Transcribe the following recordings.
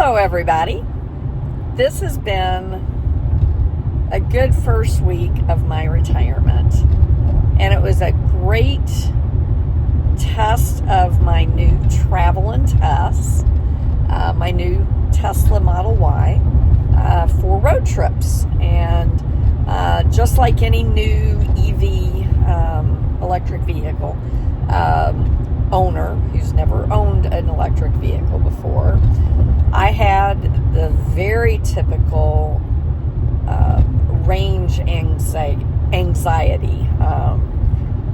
Hello, everybody. This has been a good first week of my retirement, and it was a great test of my new Travelin' Tess, my new Tesla Model Y for road trips. And just like any new EV electric vehicle owner who's never owned an electric vehicle before, I had the very typical range anxiety.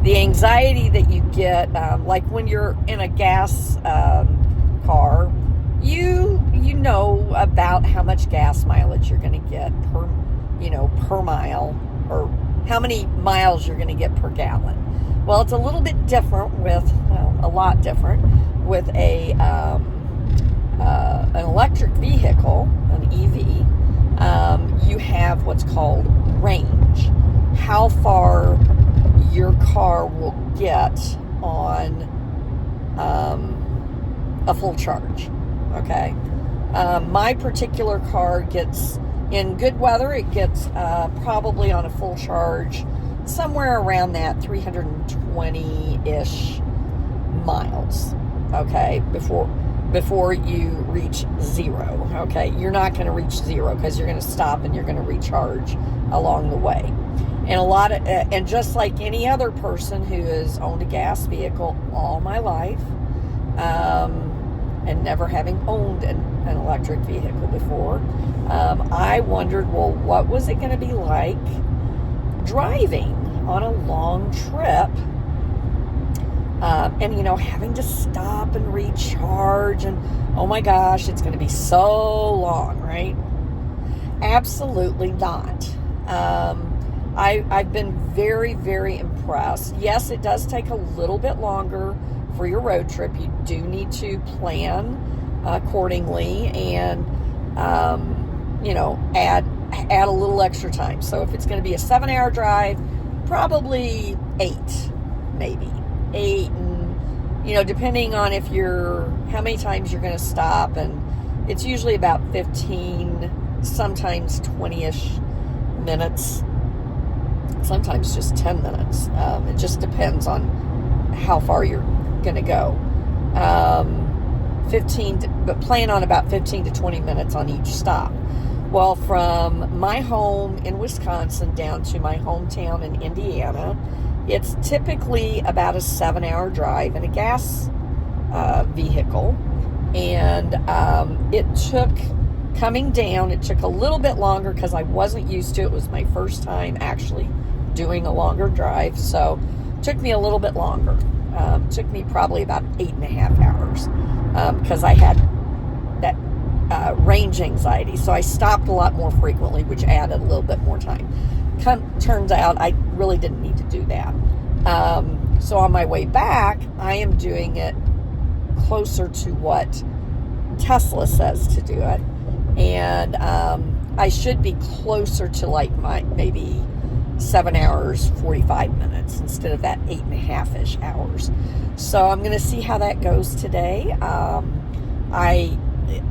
The anxiety that you get, like when you're in a gas car, you know about how much gas mileage you're going to get per mile, or how many miles you're going to get per gallon. Well, it's a little bit different a lot different with an electric vehicle, an EV. You have what's called range, how far your car will get on a full charge. Okay, my particular car gets, in good weather, it gets probably on a full charge somewhere around that 320-ish miles. Okay, before you reach zero. Okay, you're not going to reach zero because you're going to stop and you're going to recharge along the way. And and just like any other person who has owned a gas vehicle all my life, and never having owned an electric vehicle before, I wondered, well, what was it going to be like driving on a long trip? And having to stop and recharge, and oh my gosh, it's going to be so long, right? Absolutely not. I've been very, very impressed. Yes, it does take a little bit longer for your road trip. You do need to plan accordingly, and add a little extra time. So if it's going to be a 7-hour drive, probably 8, maybe 8, and depending on how many times you're going to stop, and it's usually about 15, sometimes 20-ish minutes, sometimes just 10 minutes. It just depends on how far you're going to go. But plan on about 15 to 20 minutes on each stop. Well, from my home in Wisconsin down to my hometown in Indiana, it's typically about a 7-hour drive in a gas vehicle. And it took a little bit longer because I wasn't used to it. It was my first time actually doing a longer drive, so it took me a little bit longer. It took me probably about 8.5 hours because I had that range anxiety. So I stopped a lot more frequently, which added a little bit more time. Turns out I really didn't need to do that. So on my way back, I am doing it closer to what Tesla says to do it. And I should be closer to like maybe 7 hours, 45 minutes instead of that 8.5-ish hours. So I'm going to see how that goes today. I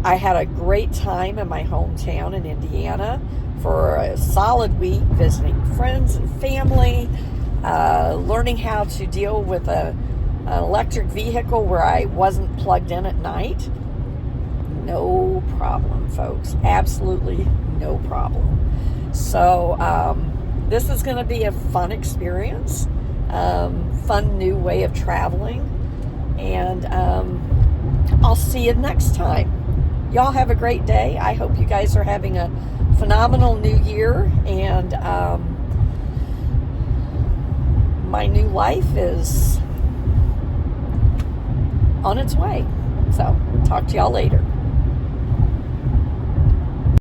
had a great time in my hometown in Indiana for a solid week, visiting friends and family, learning how to deal with an electric vehicle where I wasn't plugged in at night. No problem, folks. Absolutely no problem. So this is going to be a fun experience, fun new way of traveling, and I'll see you next time. Y'all have a great day. I hope you guys are having a phenomenal new year, and my new life is on its way. So talk to y'all later.